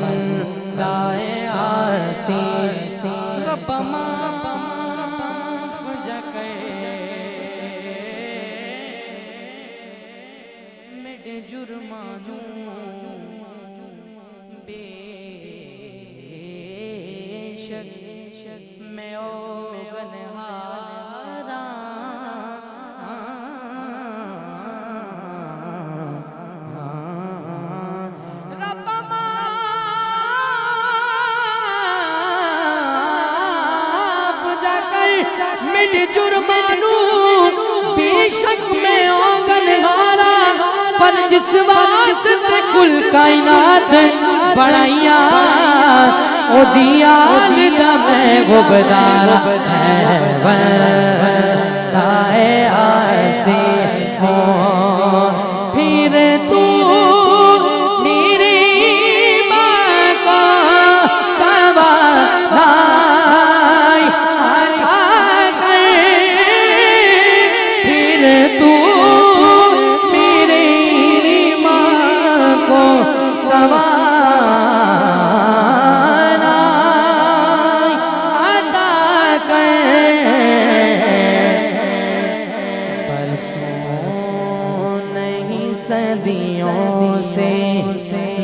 बंदाए आसी रब माफ जके मेरे जुर्मानू बेशक मैं ओ गनहारा रब माफ जाकर मेरे जुर्मानू बेशक मैं ओ गनहारा पर जिस वास्ते कुल कायनात बढ़ाइया ओ दियाल दा मैं गुबदार है बंदाए आसी हो फिर तू मेरी माँ को तवानाई हटा कर फिर तू मेरी माँ को तवानाई हटा कर परसों नहीं सदियों से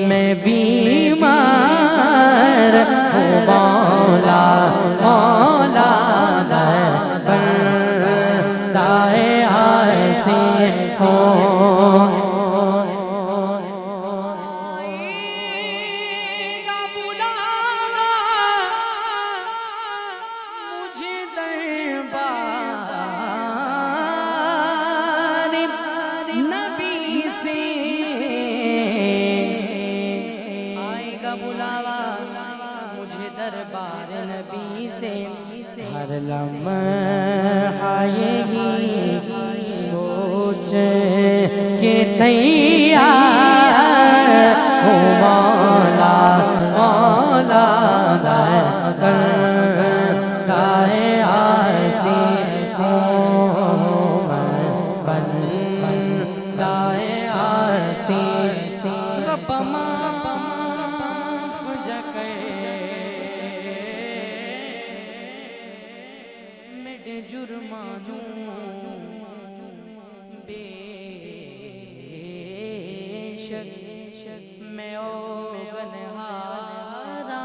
मैं बीमार हूँ मौला मौला बंदाए आसी हो बुलावा मुझे दरबार नबी से हर लम्हा यही सोच के तैयार हो मौला मौला बंदाए आसी हो बंदाए आसी रब माफ जके मेरे जुर्मानू बेशक मैं ओ गनहारा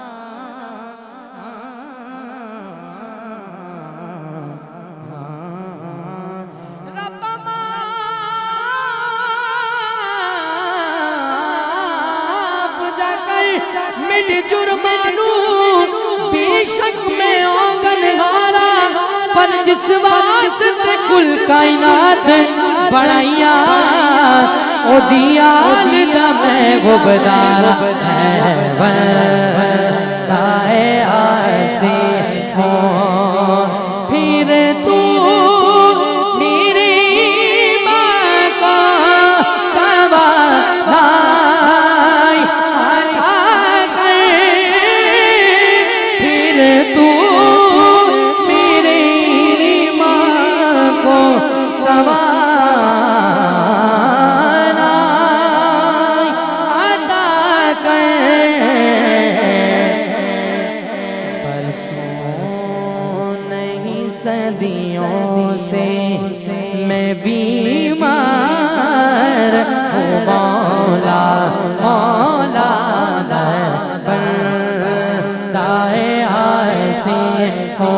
रब माफ जाकर मेरे जुर्मानू बेशक मैं ओ गनहारा पर जिस वास्ते कुल कायनात बढ़ाइया ओ दियाल दा मैं गुबदार है बंदाए आसी हो फिर तू मेरी माँ को तवानाई हटा कर फिर तू मेरी माँ को तवानाई हटा कर परसों नहीं सदियों से मैं बीमार हूँ मौला मौला बंदाए आसी हो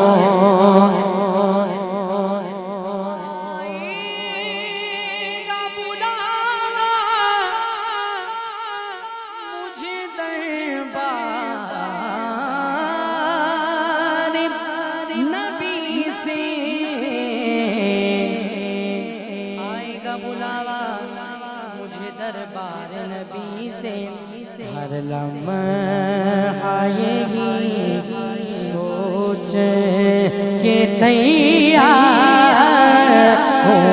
मुझे दरबार नबी से आएगा बुलावा मुझे दरबार नबी से हर लम्हा यही सोच के तैयार हूँ